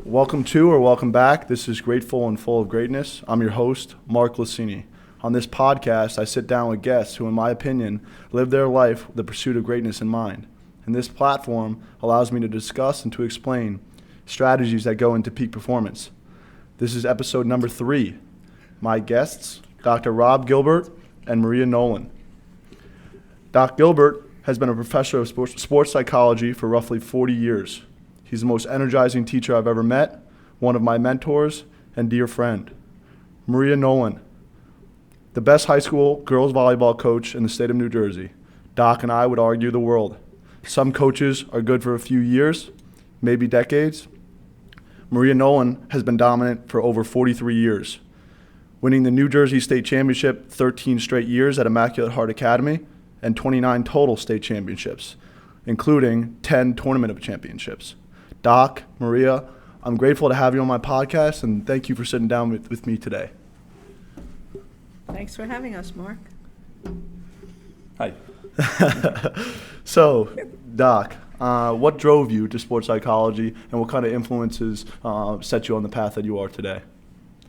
Welcome to or welcome back. This is Grateful and Full of Greatness. I'm your host, Mark Glicini. On this podcast, I sit down with guests who, in my opinion, live their life with the pursuit of greatness in mind. And this platform allows me to discuss and to explain strategies that go into peak performance. This is episode number 3. My guests, Dr. Rob Gilbert and Maria Nolan. Dr. Gilbert has been a professor of sports psychology for roughly 40 years. He's the most energizing teacher I've ever met, one of my mentors, and dear friend. Maria Nolan, the best high school girls volleyball coach in the state of New Jersey. Doc and I would argue the world. Some coaches are good for a few years, maybe decades. Maria Nolan has been dominant for over 43 years, winning the New Jersey State Championship 13 straight years at Immaculate Heart Academy and 29 total state championships, including 10 Tournament of Championships. Doc, Maria, I'm grateful to have you on my podcast, and thank you for sitting down with me today. Thanks for having us, Mark. Hi. So, Doc, what drove you to sports psychology, and what kind of influences set you on the path that you are today?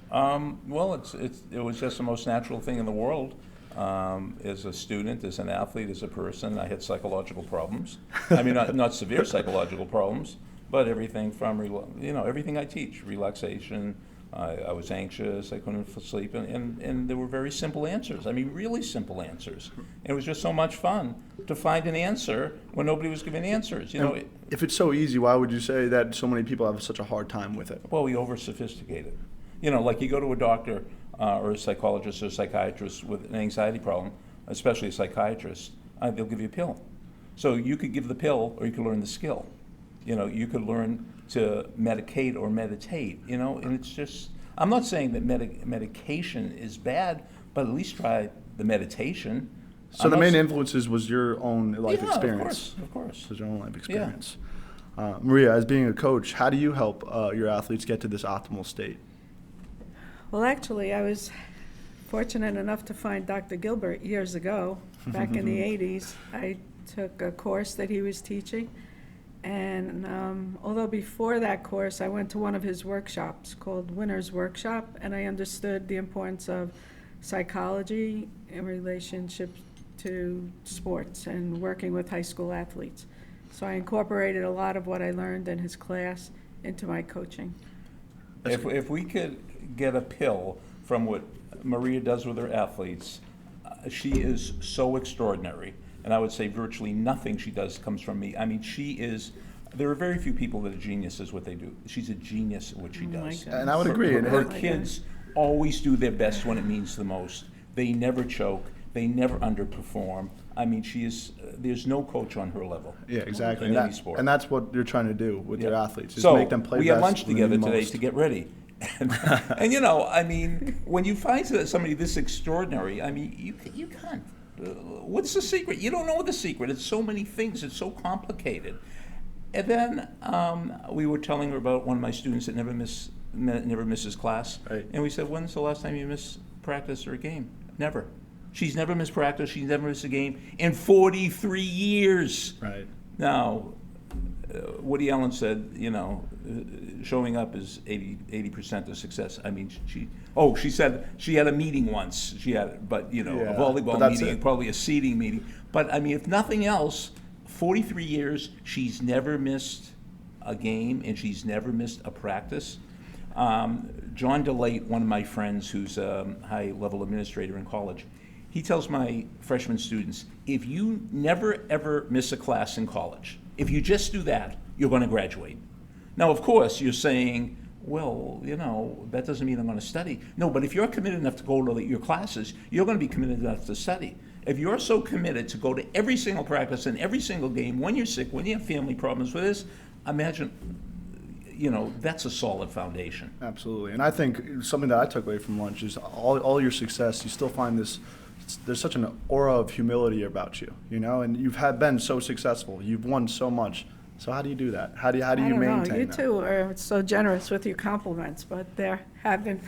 Well, it was just the most natural thing in the world. As a student, as an athlete, as a person, I had psychological problems. I mean, not severe psychological problems, but everything from, everything I teach, relaxation. I was anxious, I couldn't sleep, and there were very simple answers. I mean, really simple answers. And it was just so much fun to find an answer when nobody was giving answers. If it's so easy, why would you say that so many people have such a hard time with it? Well, we over-sophisticate it. Like you go to a doctor or a psychologist or a psychiatrist with an anxiety problem, especially a psychiatrist, they'll give you a pill. So you could give the pill or you could learn the skill. You could learn to medicate or meditate, and it's just, I'm not saying that medication is bad, but at least try the meditation. So the main influences was your own life experience. Of course. Was your own life experience. Yeah. Maria, as being a coach, how do you help your athletes get to this optimal state? Well, actually, I was fortunate enough to find Dr. Gilbert years ago, back in the 80s. I took a course that he was teaching, and although before that course, I went to one of his workshops called Winner's Workshop, and I understood the importance of psychology in relationship to sports and working with high school athletes. So I incorporated a lot of what I learned in his class into my coaching. If we could get a pill from what Maria does with her athletes, she is so extraordinary. And I would say virtually nothing she does comes from me. I mean, there are very few people that are geniuses what they do. She's a genius at what she does. And I would agree. Her kids always do their best when it means the most. They never choke. They never underperform. I mean, there's no coach on her level. Yeah, exactly. In any sport. And that's what you're trying to do with your athletes, is so make them play we best. had lunch together today most. to get ready. I mean, when you find somebody this extraordinary, I mean, you can't. What's the secret? You don't know the secret. It's so many things. It's so complicated. And then we were telling her about one of my students that never misses class. Right. And we said, when's the last time you missed practice or a game? Never. She's never missed practice. She's never missed a game in 43 years. Right. Now, Woody Allen said, showing up is 80% of success. I mean, she said she had a meeting once. She had, a volleyball meeting, probably a seating meeting. But I mean, if nothing else, 43 years, she's never missed a game and she's never missed a practice. John DeLate, one of my friends who's a high-level administrator in college, he tells my freshman students, if you never, ever miss a class in college, if you just do that, you're going to graduate. Now, of course, you're saying, well, that doesn't mean I'm going to study. No, but if you're committed enough to go to your classes, you're going to be committed enough to study. If you're so committed to go to every single practice and every single game, when you're sick, when you have family problems with this, imagine, that's a solid foundation. Absolutely. And I think something that I took away from lunch is all your success, you still find there's such an aura of humility about you, and you've been so successful. You've won so much. So how do you do that? How do you maintain that? You two are so generous with your compliments, but there have been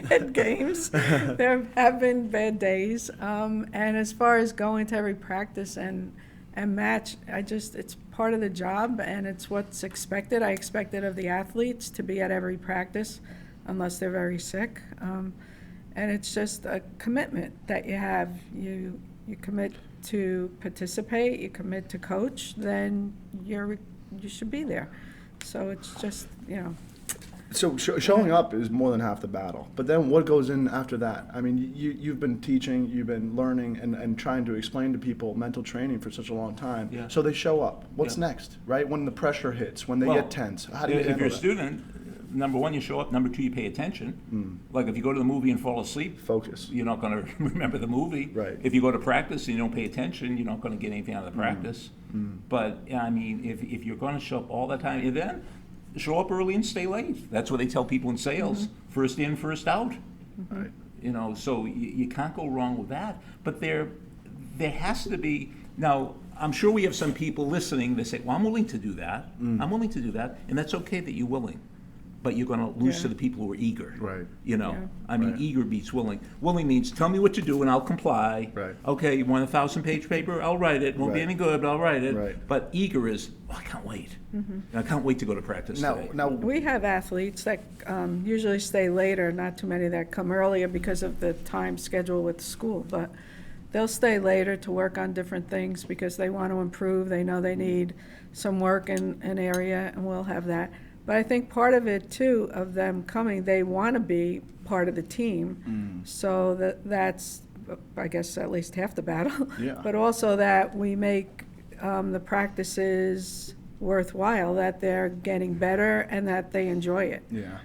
bad games. There have been bad days. And as far as going to every practice and match, it's part of the job, and it's what's expected. I expect it of the athletes to be at every practice unless they're very sick. And it's just a commitment that you have. You commit to participate, you commit to coach, then you should be there. So it's just, So showing up is more than half the battle. But then what goes in after that? I mean, you've been teaching, you've been learning and trying to explain to people mental training for such a long time. Yeah. So they show up. What's Yeah. next, right? When the pressure hits, when they get tense. How do you if handle you're a that? student, number one, you show up. Number two, you pay attention. Like if you go to the movie and fall asleep, Focus. you're not going to remember the movie. Right. If you go to practice and you don't pay attention, you're not going to get anything out of the practice. But I mean, if you're going to show up all the time, then show up early and stay late. That's what they tell people in sales. First in, first out. Right. So you can't go wrong with that. But there has to be, now, I'm sure we have some people listening that say, well, I'm willing to do that. I'm willing to do that. And that's okay that you're willing. But you're going to lose to the people who are eager. Right. I mean, Right. eager beats willing. Willing means tell me what to do and I'll comply. Right. Okay, you want a 1,000-page paper? I'll write it. Won't be Right. any good, but I'll write it. Right. But eager is, I can't wait. I can't wait to go to practice today. Now, we have athletes that usually stay later, not too many that come earlier because of the time schedule with the school, but they'll stay later to work on different things because they want to improve. They know they need some work in an area, and we'll have that. But I think part of it, too, of them coming, they want to be part of the team. So that's, I guess, at least half the battle. Yeah. But also that we make the practices worthwhile, that they're getting better and that they enjoy it. yeah.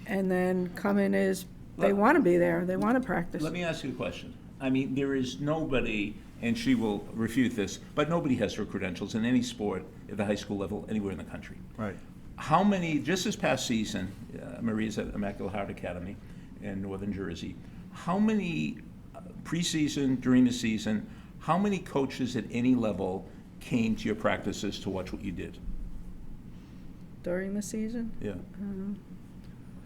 And then coming is, they want to be there, they want to practice. Let me ask you a question. I mean, there is nobody, and she will refute this, but nobody has her credentials in any sport at the high school level anywhere in the country. Right. How many, just this past season, Maria's at Immaculate Heart Academy in Northern Jersey, how many preseason, during the season, how many coaches at any level came to your practices to watch what you did? During the season? Yeah.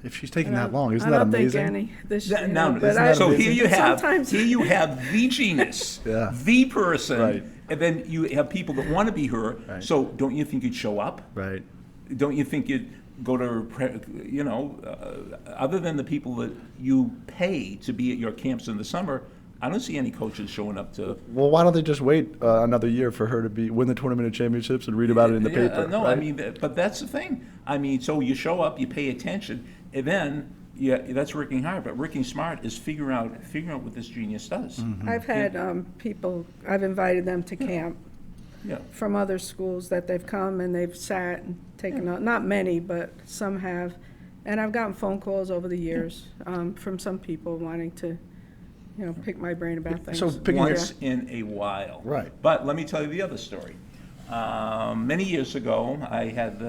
If she's taking that long, isn't I that don't amazing? think any this Now, year. now, but so I- here you have sometimes- the genius, Yeah. the person, Right. and then you have people that want to be her. Right. So don't you think you'd show up? Right. Don't you think you'd go to, other than the people that you pay to be at your camps in the summer, I don't see any coaches showing up to. Well, why don't they just wait another year for her to win the tournament of championships and read about it in the Yeah, paper? no, right? I mean, but that's the thing. I mean, so you show up, you pay attention, and then, that's working hard. But working smart is figuring out what this genius does. I've had people, I've invited them to camp Yeah. from other schools that they've come and they've sat and taken, not many, but some have. And I've gotten phone calls over the years from some people wanting to, pick my brain about things. So picking your- Once in a while. Right. But let me tell you the other story. Many years ago, I had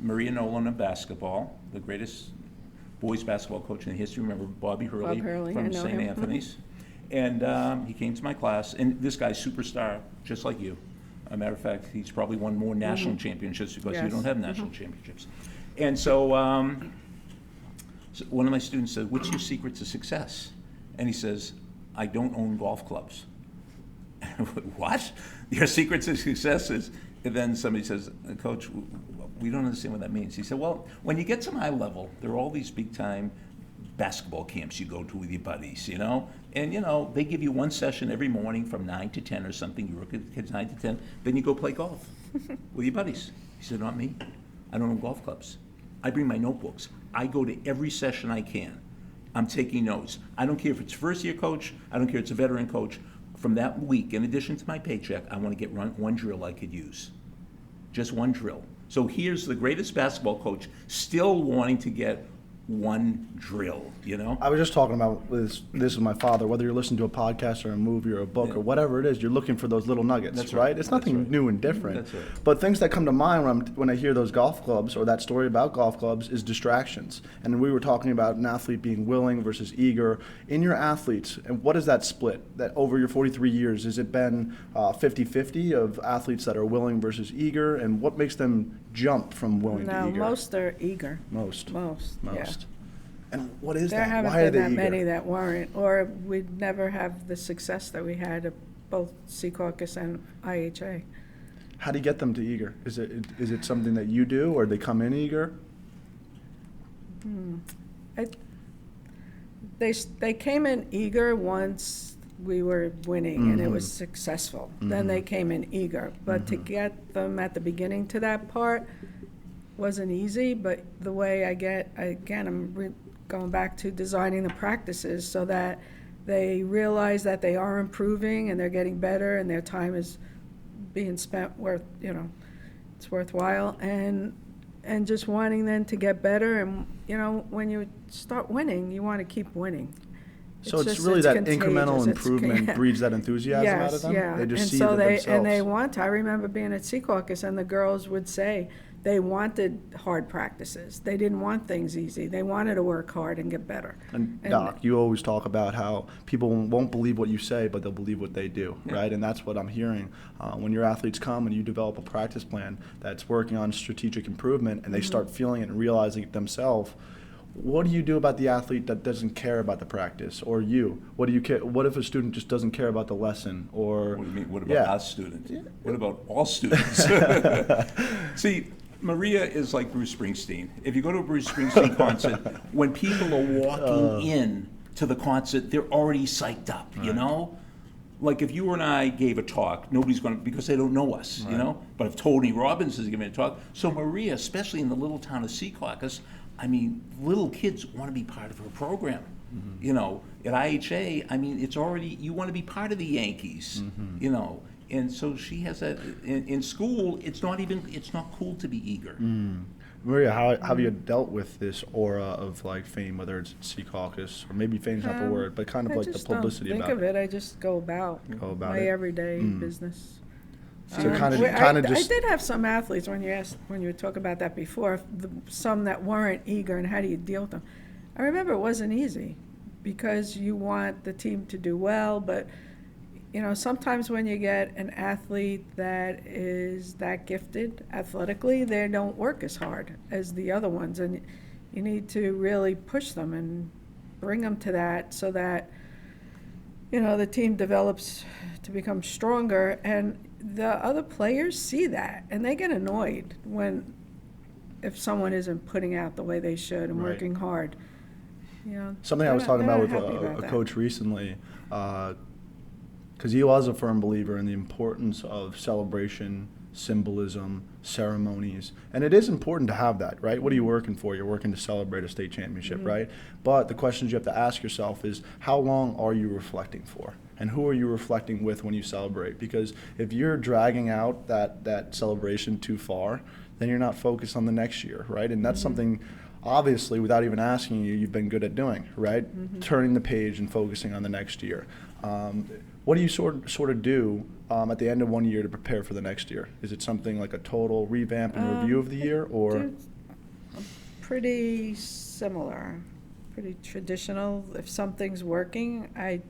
Maria Nolan of basketball, the greatest boys basketball coach in history. Remember Bobby Hurley, Bob Hurley, I from know St. him. Anthony's? And he came to my class, and this guy's superstar, just like you. As a matter of fact, he's probably won more national championships because you Yes. don't have national championships. And so, so one of my students said, "What's your secret to success?" And he says, "I don't own golf clubs." What? Your secret to success is, and then somebody says, "Coach, we don't understand what that means." He said, "Well, when you get to my level, there are all these big time basketball camps you go to with your buddies, and they give you one session every morning from 9 to 10 or something. You work at kids 9 to 10, then you go play golf with your buddies." He said, "Not me. I don't own golf clubs. I bring my notebooks. I go to every session I can. I'm taking notes. I don't care if it's first year coach, I don't care if it's a veteran coach. From that week, in addition to my paycheck, I want to get one drill I could use. Just one drill." So here's the greatest basketball coach still wanting to get one drill, I was just talking about this with my father. Whether you're listening to a podcast or a movie or a book or whatever it is, you're looking for those little nuggets, That's right? right. It's That's nothing right. new and different. That's right. But things that come to mind when I hear those golf clubs or that story about golf clubs is distractions. And we were talking about an athlete being willing versus eager. In your athletes, and what is that split? That over your 43 years, has it been 50-50 of athletes that are willing versus eager? And what makes them jump from willing to No, eager? most are eager. Most. Yeah. And what is There that? haven't Why are been they that eager? many that weren't, or we'd never have the success that we had at both Sea Caucus and IHA. How do you get them to eager? Is it something that you do, or they come in eager? They came in eager once we were winning and it was successful. Then they came in eager. But to get them at the beginning to that part wasn't easy. But the way I'm going back to designing the practices so that they realize that they are improving and they're getting better and their time is being spent it's worthwhile, and just wanting them to get better. And when you start winning, you want to keep winning. So it's really that incremental contagious. improvement breeds that enthusiasm out of them. Yeah. They just and see so it themselves. And they want. I remember being at Sea Caucus, and the girls would say they wanted hard practices. They didn't want things easy. They wanted to work hard and get better. And Doc, you always talk about how people won't believe what you say, but they'll believe what they do, right? And that's what I'm hearing. When your athletes come and you develop a practice plan that's working on strategic improvement, and they start feeling it and realizing it themselves, what do you do about the athlete that doesn't care about the practice, or you? What do you care? What if a student just doesn't care about the lesson, or? What do you mean? What about us students? What about all students? See, Maria is like Bruce Springsteen. If you go to a Bruce Springsteen concert, when people are walking in to the concert, they're already psyched up, you know? Like if you and I gave a talk, nobody's going to, because they don't know us, you know? But if Tony Robbins is giving a talk, so Maria, especially in the little town of Sea Caucus, I mean, little kids want to be part of her program. You know, at IHA, I mean, it's already, you want to be part of the Yankees, you know. And so she has that, in school, it's not cool to be eager. Maria, how have you dealt with this aura of like fame, whether it's Sea Caucus, or maybe fame's not the word, but kind of like the publicity about it? I just don't think of it. I just go about my everyday business. So I did have some athletes when you talk about that before, some that weren't eager, and how do you deal with them? I remember it wasn't easy because you want the team to do well, but sometimes when you get an athlete that is that gifted athletically, they don't work as hard as the other ones, and you need to really push them and bring them to that so that the team develops to become stronger, and the other players see that, and they get annoyed if someone isn't putting out the way they should and working hard. Something I was talking about with a coach recently, because he was a firm believer in the importance of celebration, symbolism, ceremonies, and it is important to have that, right? What are you working for? You're working to celebrate a state championship, right? But the questions you have to ask yourself is, how long are you reflecting for? And who are you reflecting with when you celebrate? Because if you're dragging out that celebration too far, then you're not focused on the next year, right? And that's something, obviously, without even asking you, you've been good at doing, right? Turning the page and focusing on the next year. What do you sort of do at the end of one year to prepare for the next year? Is it something like a total revamp and review of the year, or? Pretty similar, pretty traditional. If something's working, I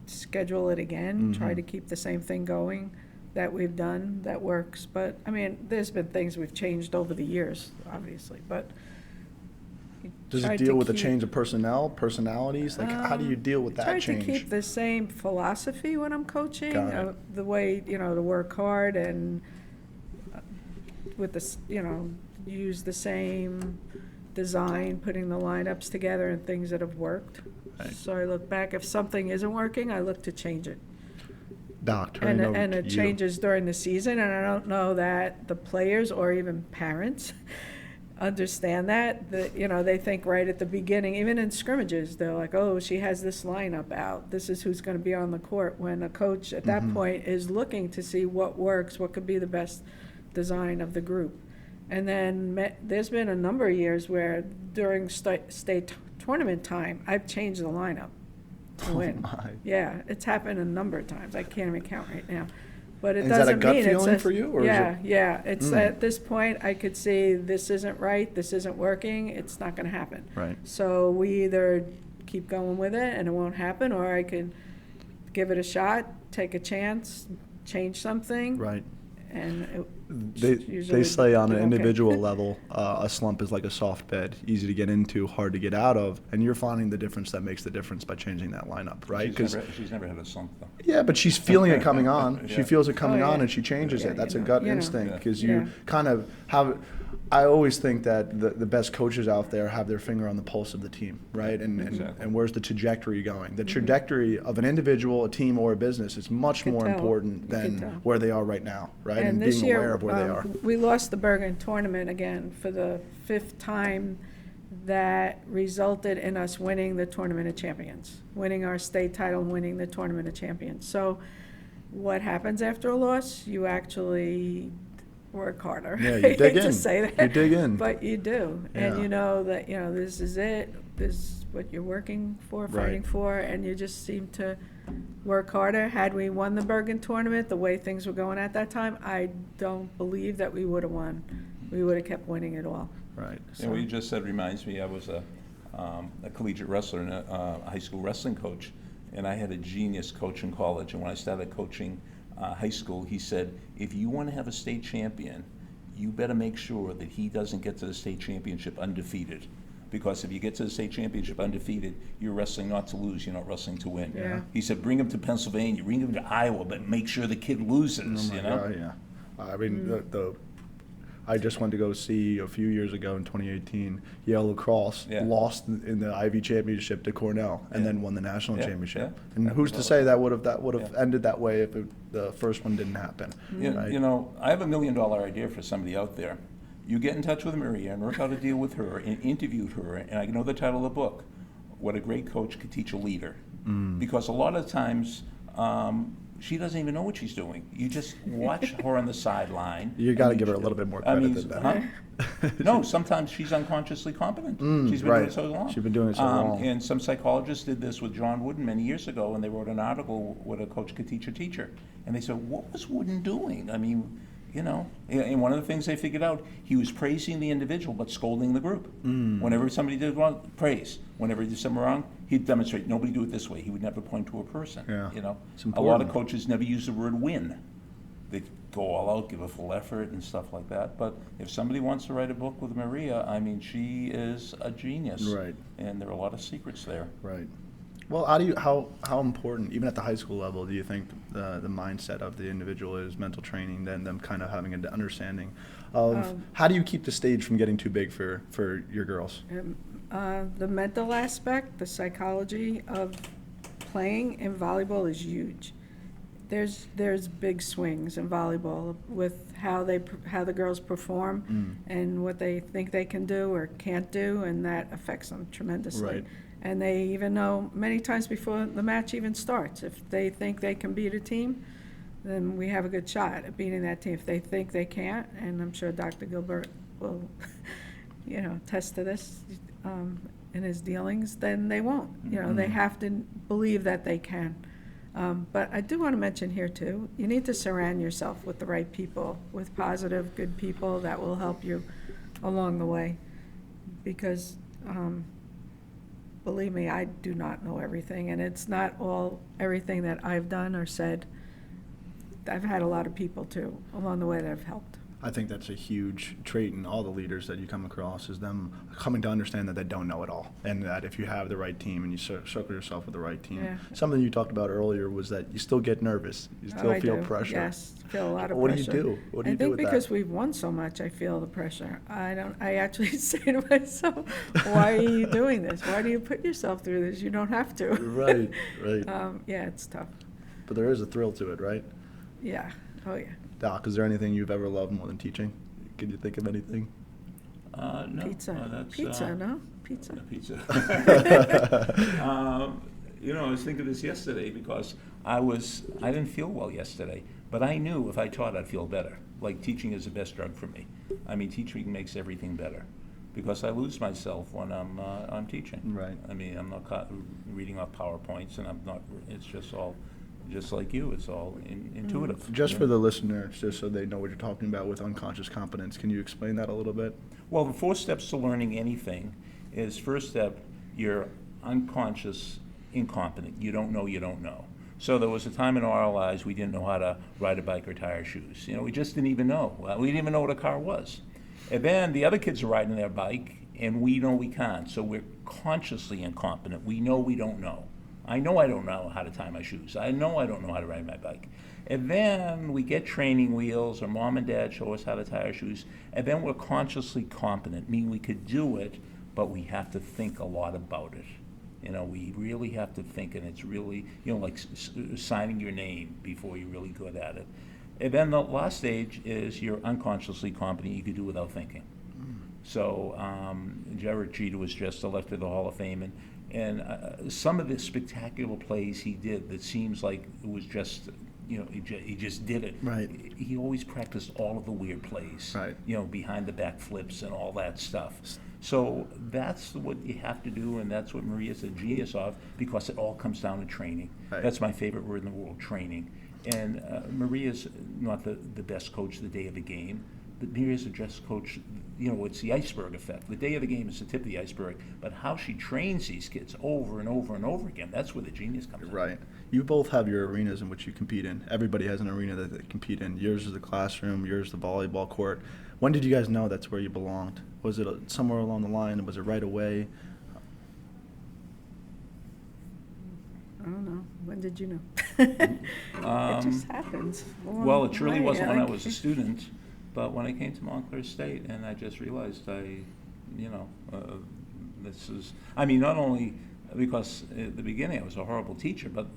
schedule it again, try to keep the same thing going that we've done that works. But I mean, there's been things we've changed over the years, obviously, but does it deal with the change of personalities? Like, how do you deal with that change? I try to keep the same philosophy when I'm coaching, the way, to work hard and with the, use the same design, putting the lineups together and things that have worked. Right. So I look back, if something isn't working, I look to change it. Doc, and it changes during the season, and I don't know that the players or even parents understand that. They think right at the beginning, even in scrimmages, they're like, oh, she has this lineup out. This is who's going to be on the court, when a coach at that point is looking to see what works, what could be the best design of the group. And then there's been a number of years where during state tournament time, I've changed the lineup to win. Yeah, it's happened a number of times. I can't even count right now. But it doesn't mean it's a gut feeling for you, or yeah. It's at this point I could see this isn't right, this isn't working, it's not going to happen. Right. So we either keep going with it and it won't happen, or I could give it a shot, take a chance, change something. Right. And They say on an okay. individual level, a slump is like a soft bed, easy to get into, hard to get out of, and you're finding the difference that makes the difference by changing that lineup, right? She's never had a slump, though. Yeah, but she's feeling it coming on. She Yeah. feels it coming Oh, yeah. on, and she changes Yeah, it. That's a you know, gut you know. instinct, Yeah. because Yeah. you kind of have. I always think that the best coaches out there have their finger on the pulse of the team, right? Exactly. And where's the trajectory going? The trajectory of an individual, a team, or a business is much Could more tell. important You could than tell. where they are right now, right? And being this year, aware of where they are. we lost the Bergen tournament again for the 5th time. That resulted in us winning the Tournament of Champions, winning our state title, and winning the Tournament of Champions. So what happens after a loss? You actually work harder. Yeah, you I dig hate in. to say that, You dig in. but you do. And Yeah. you know that, this is it. This is what you're working for, fighting Right. for, and you just seem to work harder. Had we won the Bergen tournament the way things were going at that time, I don't believe that we would have won. We would have kept winning it all. Right. And what you just said reminds me, I was a collegiate wrestler and a high school wrestling coach, and I had a genius coach in college. And when I started coaching high school, he said, if you want to have a state champion, you better make sure that he doesn't get to the state championship undefeated. Because if you get to the state championship undefeated, you're wrestling not to lose, you're not wrestling to win. Yeah. He said, bring him to Pennsylvania, bring him to Iowa, but make sure the kid loses, Oh my you know? God, yeah. I mean, I just went to go see a few years ago in 2018, Yale lacrosse Yeah. lost in the Ivy championship to Cornell, and Yeah. then won the national Yeah, championship. yeah. And who's to say that would have Yeah. ended that way if the first one didn't happen? Right? You know, I have $1 million idea for somebody out there. You get in touch with Maria and work out a deal with her and interview her, and I know the title of the book, What a Great Coach Could Teach a Leader. Because a lot of times, she doesn't even know what she's doing. You just watch her on the sideline. You got to and give her a little bit more credit than that. Huh? No, sometimes she's unconsciously competent. She's been right. doing it so long. She's been doing it so long. And some psychologists did this with John Wooden many years ago, and they wrote an article, What a Coach Could Teach a Teacher. And they said, what was Wooden doing? I mean, and one of the things they figured out, he was praising the individual but scolding the group. Whenever somebody did wrong, praise. Whenever he did something wrong, he'd demonstrate, nobody do it this way. He would never point to a person. Yeah. It's A lot of important. coaches never use the word win. They go all out, give a full effort and stuff like that. But if somebody wants to write a book with Maria, I mean, she is a genius. Right. And there are a lot of secrets there. Right. Well, how important, even at the high school level, do you think the mindset of the individual is mental training, then them kind of having an understanding of how do you keep the stage from getting too big for your girls? The mental aspect, the psychology of playing in volleyball is huge. There's big swings in volleyball with how the girls perform and what they think they can do or can't do, and that affects them tremendously. Right. And they even know many times before the match even starts, if they think they can beat a team, then we have a good shot at beating that team. If they think they can't, and I'm sure Dr. Gilbert will, attest to this in his dealings, then they won't. They have to believe that they can. But I do want to mention here too, you need to surround yourself with the right people, with positive, good people that will help you along the way. Because believe me, I do not know everything, and it's not all everything that I've done or said. I've had a lot of people too along the way that have helped. I think that's a huge trait in all the leaders that you come across, is them coming to understand that they don't know it all, and that if you have the right team and you circle yourself with the right team. Yeah. Something you talked about earlier was that you still get nervous, you still I feel do. pressure. Yes, feel a lot of What pressure. do you do? What do you do I with think that? because we've won so much, I feel the pressure. I actually say to myself, why are you doing this? Why do you put yourself through this? You don't have to. Right. Yeah, it's tough. But there is a thrill to it, right? Yeah, oh yeah. Doc, is there anything you've ever loved more than teaching? Can you think of anything? No. Pizza. That's, Pizza, no? Pizza. Pizza. I was thinking of this yesterday because I didn't feel well yesterday, but I knew if I taught I'd feel better. Like teaching is the best drug for me. I mean, teaching makes everything better because I lose myself when I'm teaching. Right. I mean, I'm not reading off PowerPoints, and it's just all, just like you, it's all intuitive. Just for the listeners, just so they know what you're talking about with unconscious competence, can you explain that a little bit? Well, the 4 steps to learning anything is, first step, you're unconscious incompetent. You don't know you don't know. So there was a time in our lives we didn't know how to ride a bike or tie our shoes. We just didn't even know. We didn't even know what a car was. And then the other kids are riding their bike, and we know we can't. So we're consciously incompetent. We know we don't know. I know I don't know how to tie my shoes. I know I don't know how to ride my bike. And then we get training wheels, or mom and dad show us how to tie our shoes, and then we're consciously competent, meaning we could do it, but we have to think a lot about it. We really have to think, and it's really, like signing your name before you're really good at it. And then the last stage is you're unconsciously competent, you could do without thinking. So Jared Jeter was just elected to the Hall of Fame, and some of the spectacular plays he did that seems like it was just, he just did it. Right. He always practiced all of the weird plays, right. Behind the back flips and all that stuff. So that's what you have to do, and that's what Maria's a genius of, because it all comes down to training. Right. That's my favorite word in the world, training. And Maria's not the best coach the day of the game, but Maria's a best coach, it's the iceberg effect. The day of the game is the tip of the iceberg, but how she trains these kids over and over and over again, that's where the genius comes in. Right. You both have your arenas in which you compete in. Everybody has an arena that they compete in. Yours is the classroom, yours is the volleyball court. When did you guys know that's where you belonged? Was it somewhere along the line? Was it right away? I don't know. When did you know? It just happens. Well, it really wasn't when I was a like- student, but when I came to Montclair State, and I just realized this is, not only because at the beginning I was a horrible teacher, but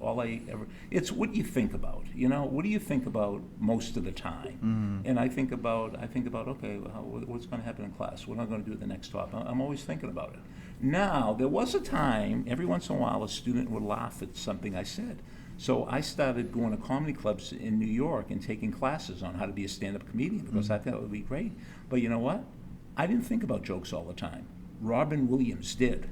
it's what you think about, what do you think about most of the time? And I think about, okay, what's going to happen in class? What am I going to do at the next stop? I'm always thinking about it. Now, there was a time, every once in a while, a student would laugh at something I said. So I started going to comedy clubs in New York and taking classes on how to be a stand-up comedian, because I thought it would be great. But you know what? I didn't think about jokes all the time. Robin Williams did.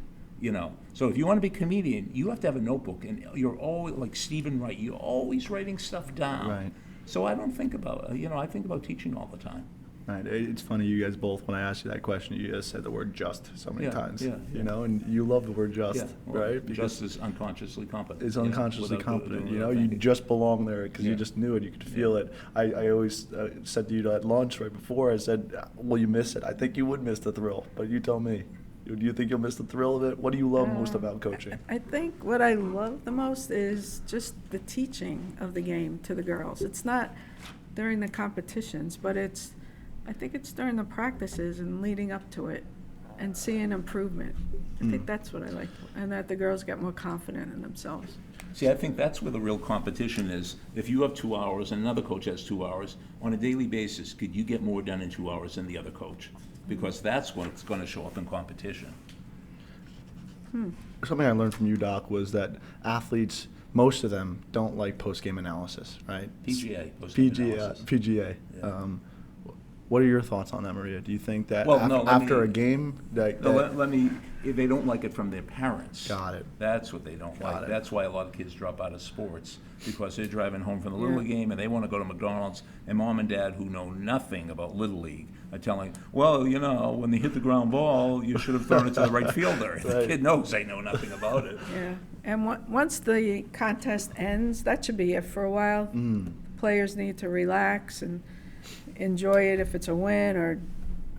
So if you want to be a comedian, you have to have a notebook, and you're always like Stephen Wright. You're always writing stuff down. Right. So I don't think about, I think about teaching all the time. Right. It's funny, you guys both, when I asked you that question, you just said the word just so many times. Yeah. And you love the word just, right? Because just is unconsciously competent. It's unconsciously competent. without You thinking. just belong there because you just knew it. You could feel it. I always said to you at lunch right before, I said, will you miss it? I think you would miss the thrill, but you tell me. Do you think you'll miss the thrill of it? What do you love most about coaching? I think what I love the most is just the teaching of the game to the girls. It's not during the competitions, but I think it's during the practices and leading up to it and seeing improvement. I think that's what I like, and that the girls get more confident in themselves. See, I think that's where the real competition is. If you have 2 hours and another coach has 2 hours, on a daily basis, could you get more done in 2 hours than the other coach? Because that's what's going to show up in competition. Something I learned from you, Doc, was that athletes, most of them, don't like post-game analysis, right? PGA. post-game analysis. PGA. Yeah. What are your thoughts on that, Maria? Do you think that Well, after a game, they don't like it from their parents. Got it. That's what they don't Got like. it. That's why a lot of kids drop out of sports, because they're driving home from the Little League game and they want to go to McDonald's, and mom and dad, who know nothing about Little League, are telling, well, when they hit the ground ball, you should have thrown it to the right fielder. The Right. kid knows they know nothing about it. Yeah, and once the contest ends, that should be it for a while. Players need to relax and enjoy it if it's a win, or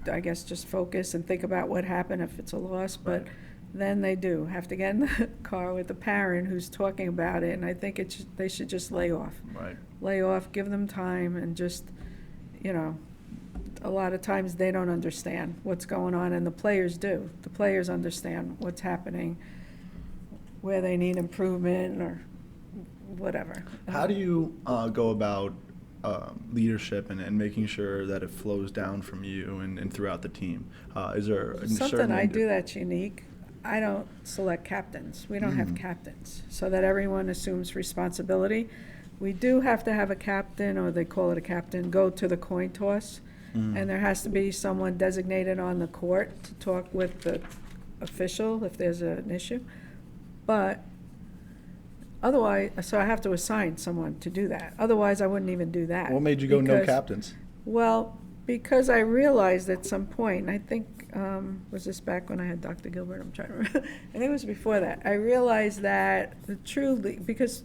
I guess just focus and think about what happened if it's a loss. But then they do have to get in the car with the parent who's talking about it, and I think they should just lay off. Right. Lay off, give them time, and just, a lot of times they don't understand what's going on, and the players do. The players understand what's happening, where they need improvement or whatever. How do you go about leadership and making sure that it flows down from you and throughout the team? Is there a Something certain I do that's unique. I don't select captains. We don't have captains, so that everyone assumes responsibility. We do have to have a captain, or they call it a captain, go to the coin toss, and there has to be someone designated on the court to talk with the official if there's an issue. But otherwise, so I have to assign someone to do that. Otherwise, I wouldn't even do that. What made you go no because- captains? Well, because I realized at some point, and I think, was this back when I had Dr. Gilbert? I'm trying to remember. I think it was before that. I realized that because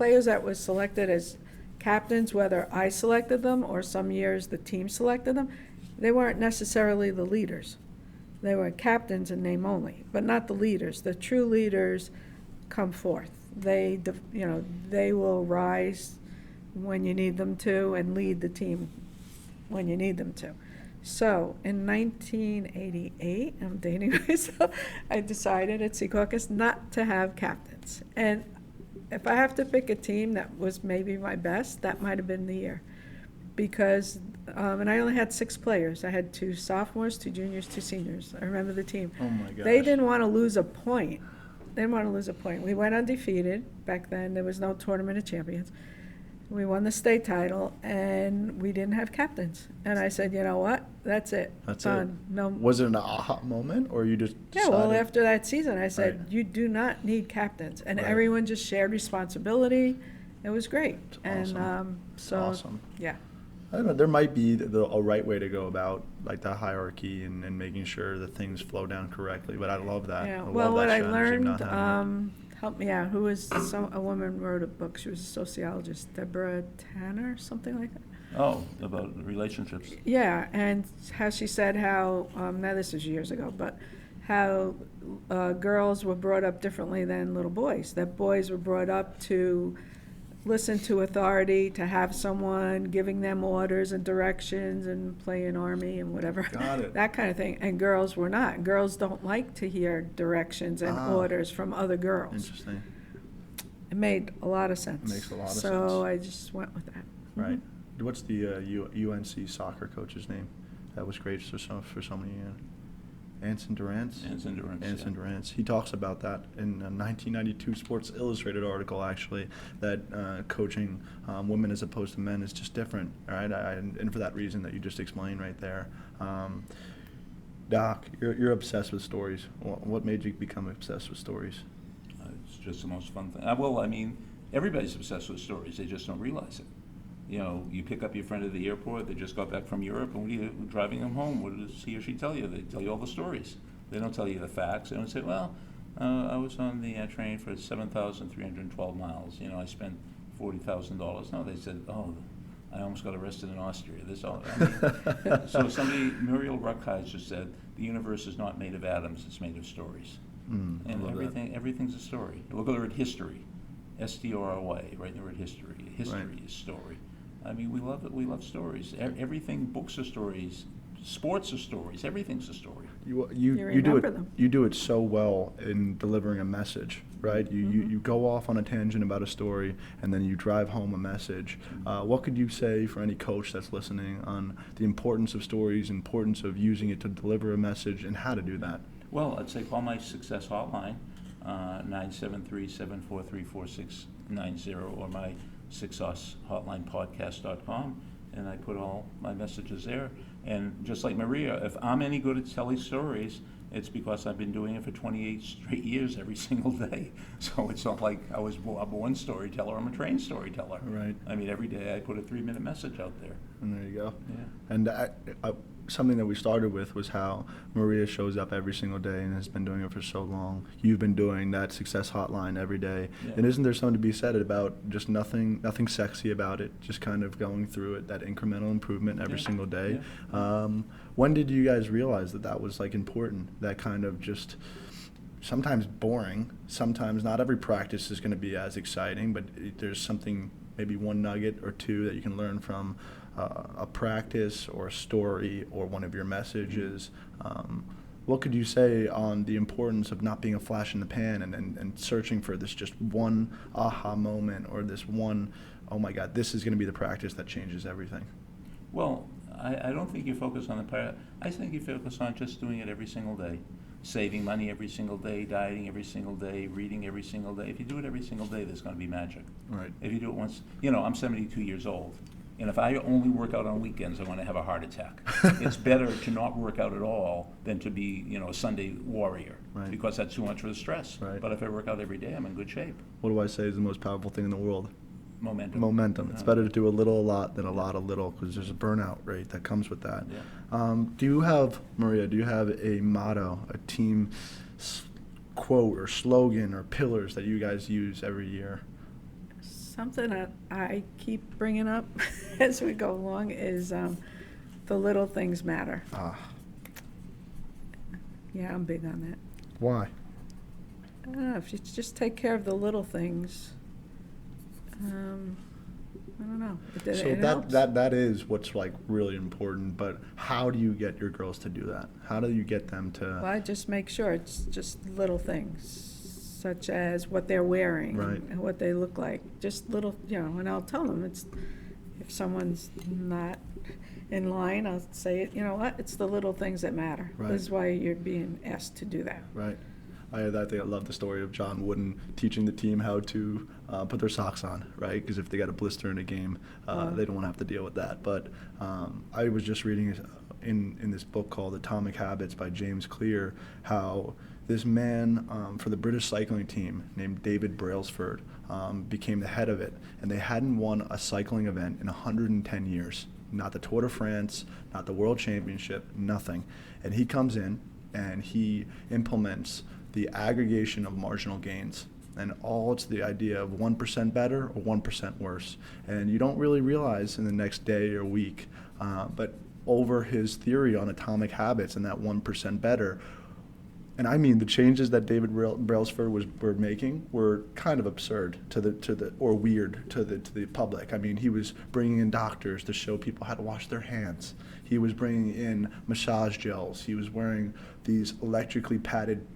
players that was selected as captains, whether I selected them or some years the team selected them, they weren't necessarily the leaders. They were captains in name only, but not the leaders. The true leaders come forth. They will rise when you need them to and lead the team when you need them to. So in 1988, I'm dating myself, I decided at Sea Caucus not to have captains. And if I have to pick a team that was maybe my best, that might have been the year. Because, and I only had 6 players. I had 2 sophomores, 2 juniors, 2 seniors. I remember the team. Oh my gosh. They didn't want to lose a point. We went undefeated. Back then, there was no tournament of champions. We won the state title, and we didn't have captains. And I said, you know what? That's it. That's done. it. No. Was it an aha moment, or you just Yeah, decided? well, after that season, I said, Right. you do not need captains. And Right. everyone just shared responsibility. It was great. That's And awesome. so, Awesome. yeah. I don't know. There might be a right way to go about like the hierarchy and making sure that things flow down correctly. But I love that. Yeah. I love Well, what that I strategy of learned, not having help me out, a woman wrote a book. She was a sociologist, Deborah Tanner, something like that. Oh, about relationships. Yeah, and how she said how, now this is years ago, but how girls were brought up differently than little boys. That boys were brought up to listen to authority, to have someone giving them orders and directions and play an army and whatever. Got it. That kind of thing. And girls were not. Girls don't like to hear directions and orders from other girls. Interesting. It made a lot of sense. It makes a lot of sense. So I just went with that. Right. What's the UNC soccer coach's name? That was great for so many years. Anson Durant's? Anson Durant's, Anson yeah. Durant's. He talks about that in a 1992 Sports Illustrated article, actually, that coaching women as opposed to men is just different, all right? And for that reason that you just explained right there. Doc, you're obsessed with stories. What made you become obsessed with stories? It's just the most fun thing. Well, I mean, everybody's obsessed with stories. They just don't realize it. You know, you pick up your friend at the airport, they just got back from Europe, and what are you driving them home? What does he or she tell you? They tell you all the stories. They don't tell you the facts. They don't say, well, I was on the train for 7,312 miles. You know, I spent $40,000. No, they said, oh, I almost got arrested in Austria. So Muriel Rukeyser just said, the universe is not made of atoms, it's made of stories. And everything's a story. Look at the word history. S-T-O-R-Y, right in the word history. History is story. I mean, we love it. We love stories. Everything, books are stories, sports are stories. Everything's a story. You do remember it. them. You do it so well in delivering a message, right? You go off on a tangent about a story, and then you drive home a message. What could you say for any coach that's listening on the importance of stories, importance of using it to deliver a message, and how to do that? Well, I'd say call my success hotline, 973-743-4690, or my Success Hotline Podcast.com, and I put all my messages there. And just like Maria, if I'm any good at telling stories, it's because I've been doing it for 28 straight years every single day. So it's not like I was a born storyteller, I'm a trained storyteller. Right. I mean, every day I put a 3-minute message out there. And there you go. Yeah. And something that we started with was how Maria shows up every single day and has been doing it for so long. You've been doing that success hotline every day. Yeah. And isn't there something to be said about just nothing sexy about it, just kind of going through it, that incremental improvement every single day? Yeah. When did you guys realize that was like important, that kind of just sometimes boring, sometimes not every practice is going to be as exciting, but there's something, maybe one nugget or two that you can learn from a practice or a story or one of your messages. What could you say on the importance of not being a flash in the pan and searching for this just one aha moment or this one, oh my God, this is going to be the practice that changes everything? Well, I don't think you focus on the part. I think you focus on just doing it every single day. Saving money every single day, dieting every single day, reading every single day. If you do it every single day, there's going to be magic. Right. If you do it once, I'm 72 years old. And if I only work out on weekends, I'm going to have a heart attack. It's better to not work out at all than to be, a Sunday warrior, Right. because that's too much for the stress. Right. But if I work out every day, I'm in good shape. What do I say is the most powerful thing in the world? Momentum. It's better to do a little a lot than a lot of little, because there's a burnout rate that comes with that. Yeah. Maria, do you have a motto, a team quote or slogan or pillars that you guys use every year? Something that I keep bringing up as we go along is the little things matter. Yeah, I'm big on that. Why? I don't know, if you just take care of the little things, I don't know. It helps. that is what's like really important, but how do you get your girls to do that? How do you get them to? Well, I just make sure it's just little things, such as what they're wearing, Right. and what they look like. Just little, and I'll tell them it's, if someone's not in line, I'll say, you know what, it's the little things that matter. Right. This is why you're being asked to do that. Right. I think I love the story of John Wooden teaching the team how to put their socks on, right? Because if they got a blister in a game, they don't want to have to deal with that. But I was just reading in this book called Atomic Habits by James Clear how this man for the British cycling team named David Brailsford became the head of it, and they hadn't won a cycling event in 110 years. Not the Tour de France, not the World Championship, nothing. And he comes in and he implements the aggregation of marginal gains. And all it's the idea of 1% better or 1% worse. And you don't really realize in the next day or week, but over his theory on atomic habits and that 1% better, and I mean the changes that David Brailsford were making were kind of absurd or weird to the public. I mean, he was bringing in doctors to show people how to wash their hands. He was bringing in massage gels. He was wearing these electrically padded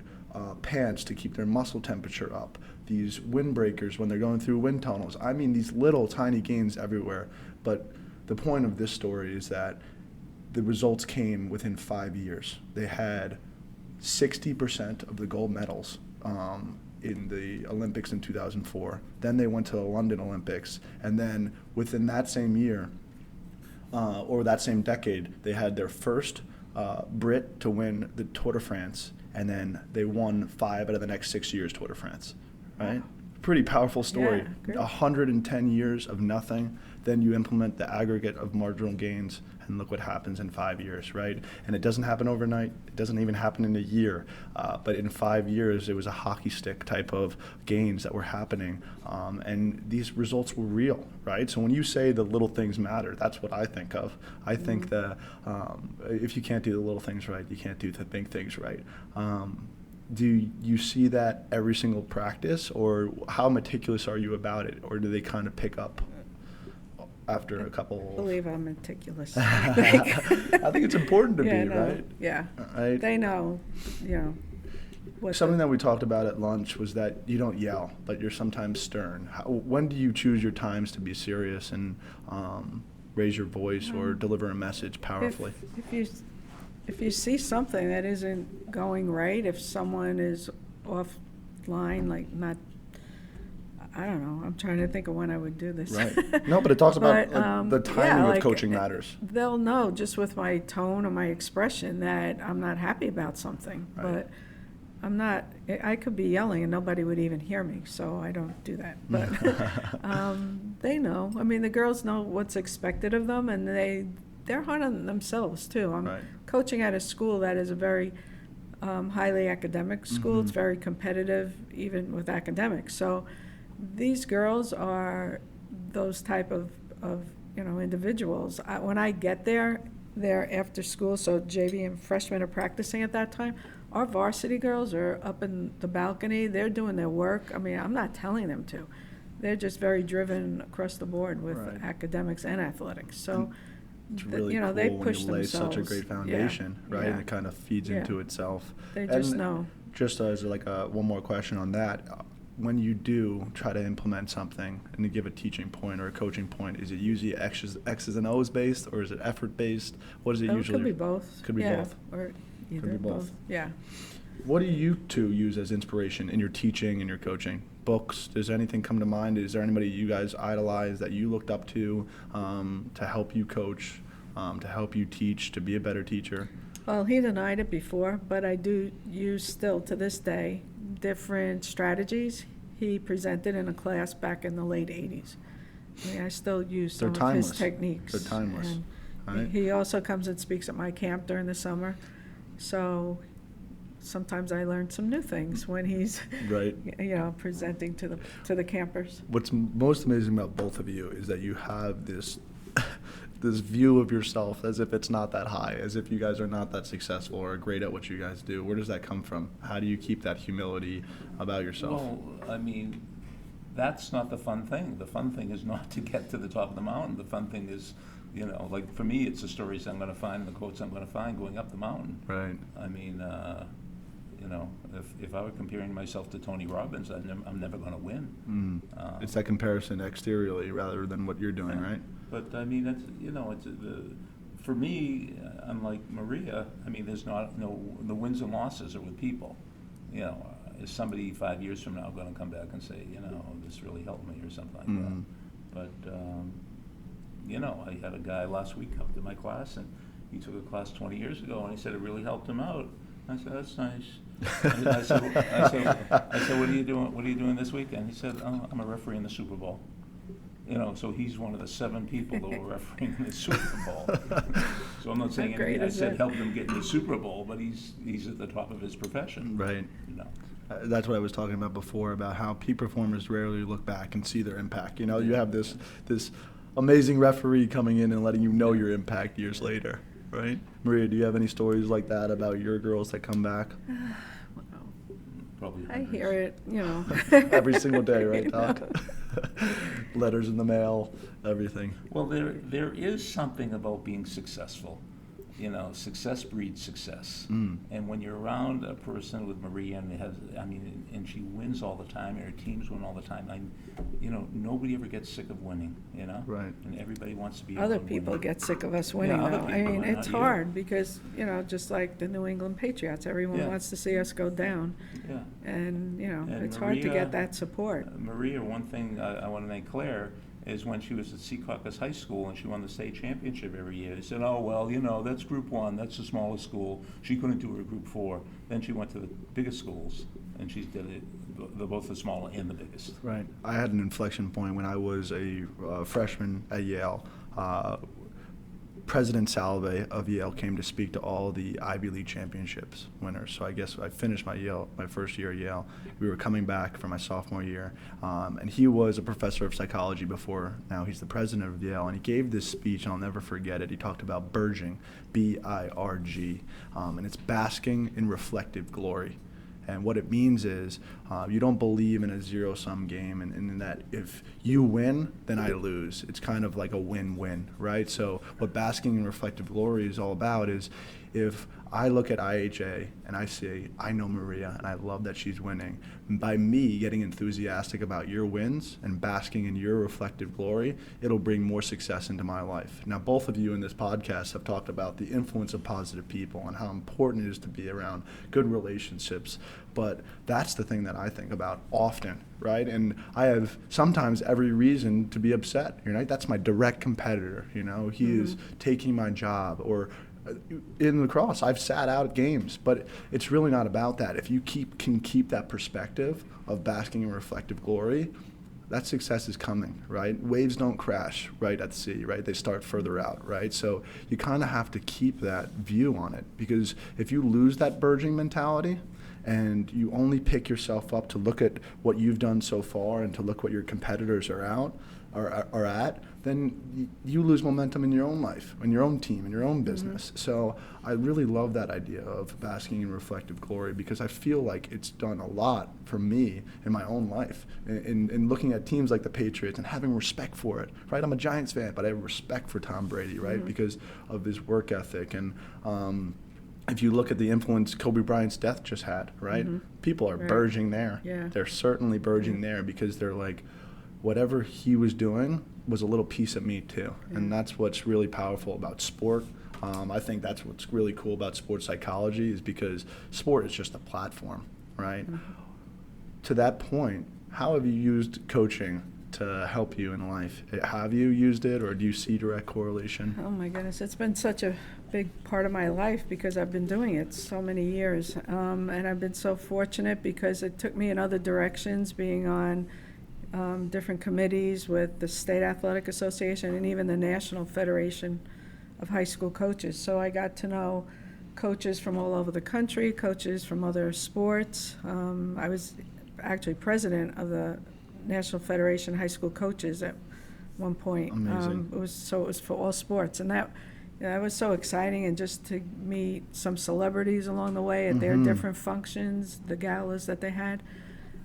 pants to keep their muscle temperature up. These windbreakers when they're going through wind tunnels. I mean, these little tiny gains everywhere. But the point of this story is that the results came within 5 years. They had 60% of the gold medals in the Olympics in 2004. Then they went to the London Olympics, and then within that same year, or that same decade, they had their first Brit to win the Tour de France, and then they won 5 out of the next 6 years Tour de France, right? Pretty powerful story. Yeah, great. 110 years of nothing, then you implement the aggregate of marginal gains, and look what happens in 5 years, right? And it doesn't happen overnight. It doesn't even happen in a year. But in 5 years, it was a hockey stick type of gains that were happening. And these results were real, right? So when you say the little things matter, that's what I think of. I think that if you can't do the little things right, you can't do the big things right. Do you see that every single practice, or how meticulous are you about it, or do they kind of pick up after a couple? I believe I'm meticulous. I think it's important to be, right? Yeah. Right? They know, what Something that we talked about at lunch was that you don't yell, but you're sometimes stern. When do you choose your times to be serious and raise your voice or deliver a message powerfully? If you see something that isn't going right, if someone is offline, like not, I don't know, I'm trying to think of when I would do this. Right. No, but it talks about the timing of coaching matters. They'll know just with my tone or my expression that I'm not happy about something. Right. But I could be yelling and nobody would even hear me, so I don't do that. But they know. I mean, the girls know what's expected of them, and they're hard on themselves too. I'm Right. coaching at a school that is a very highly academic school. Mhm. It's very competitive, even with academics. So these girls are those type of individuals. When I get there, they're after school, so JV and freshmen are practicing at that time. Our varsity girls are up in the balcony. They're doing their work. I mean, I'm not telling them to. They're just very driven across the board with Right. academics and athletics. So, It's really cool they when push you lay such a themselves. great foundation, right? Yeah. And it kind of feeds Yeah. into itself. They just And know. Just as like one more question on that, when you do try to implement something and you give a teaching point or a coaching point, is it usually X's and O's based, or is it effort based? What is it usually? It could be both. Could be Yeah, both. or either be both. Yeah. What do you two use as inspiration in your teaching and your coaching? Books? Does anything come to mind? Is there anybody you guys idolize that you looked up to help you coach, to help you teach, to be a better teacher? Well, he denied it before, but I do use still to this day different strategies he presented in a class back in the late 80s. I mean, I still use some They're of his timeless. techniques. They're timeless. And Right. he also comes and speaks at my camp during the summer. So sometimes I learn some new things when he's, Right. presenting to the campers. What's most amazing about both of you is that you have this this view of yourself as if it's not that high, as if you guys are not that successful or great at what you guys do. Where does that come from? How do you keep that humility about yourself? Well, I mean, that's not the fun thing. The fun thing is not to get to the top of the mountain. The fun thing is, like for me, it's the stories I'm going to find and the quotes I'm going to find going up the mountain. Right. I mean, if I were comparing myself to Tony Robbins, I'm never going to win. It's that comparison exteriorly rather than what you're doing, right? But I mean, for me, unlike Maria, I mean, there's the wins and losses are with people. Is somebody 5 years from now going to come back and say, this really helped me or something like that? But I had a guy last week come to my class, and he took a class 20 years ago, and he said it really helped him out. I said, that's nice. I said, what are you doing? What are you doing this weekend? He said, oh, I'm a referee in the Super Bowl. So he's one of the 7 people that were refereeing in the Super Bowl. So I'm not saying anything I said helped him get in the Super Bowl, but he's at the top of his profession. Right. That's what I was talking about before, about how peak performers rarely look back and see their impact. You have this amazing referee coming in and letting you know your impact years later, right? Maria, do you have any stories like that about your girls that come back? Probably I hear it, Every single day, right, Doc? Letters in the mail, everything. Well, there is something about being successful. Success breeds success. And when you're around a person with Maria and she wins all the time, and her teams win all the time, nobody ever gets sick of winning, Right. And everybody wants to be Other around people winning. get sick of us winning, other though. people, It's not you. hard because, just like the New England Patriots, everyone Yeah. wants to see us go down. Yeah. And, And it's hard to Maria- get that support. Maria, one thing I want to make clear is when she was at Secaucus High School and she won the state championship every year, they said, oh, well, that's Group 1, that's the smallest school. She couldn't do her Group 4. Then she went to the biggest schools, and she did it, both the small and the biggest. Right. I had an inflection point when I was a freshman at Yale. President Salve of Yale came to speak to all the Ivy League championships winners. So I guess I finished my first year at Yale. We were coming back for my sophomore year, and he was a professor of psychology before. Now he's the president of Yale, and he gave this speech, and I'll never forget it. He talked about birging, B-I-R-G, and it's basking in reflective glory. And what it means is you don't believe in a zero-sum game and in that if you win, then I lose. It's kind of like a win-win, right? So what basking in reflective glory is all about is if I look at IHA and I say, I know Maria and I love that she's winning, and by me getting enthusiastic about your wins and basking in your reflective glory, it'll bring more success into my life. Now, both of you in this podcast have talked about the influence of positive people and how important it is to be around good relationships, but that's the thing that I think about often, right? And I have sometimes every reason to be upset, right? That's my direct competitor, he is taking my job, or in lacrosse, I've sat out at games, but it's really not about that. If you can keep that perspective of basking in reflective glory, that success is coming, right? Waves don't crash right at sea, right? They start further out, right? So you kind of have to keep that view on it, because if you lose that birging mentality and you only pick yourself up to look at what you've done so far and to look what your competitors are at, then you lose momentum in your own life, in your own team, in your own business. So I really love that idea of basking in reflective glory, because I feel like it's done a lot for me in my own life, in looking at teams like the Patriots and having respect for it, right? I'm a Giants fan, but I have respect for Tom Brady, right? Because of his work ethic. And if you look at the influence Kobe Bryant's death just had, right? People are birging there. Yeah. They're certainly birging there, because they're like, whatever he was doing was a little piece of me too. And that's what's really powerful about sport. I think that's what's really cool about sports psychology, is because sport is just a platform, right? To that point, how have you used coaching to help you in life? Have you used it, or do you see direct correlation? Oh my goodness, it's been such a big part of my life because I've been doing it so many years. And I've been so fortunate because it took me in other directions, being on different committees with the State Athletic Association and even the National Federation of High School Coaches. So I got to know coaches from all over the country, coaches from other sports. I was actually president of the National Federation of High School Coaches at one point. Amazing. It was for all sports, and that was so exciting, and just to meet some celebrities along the way at their different functions, the galas that they had.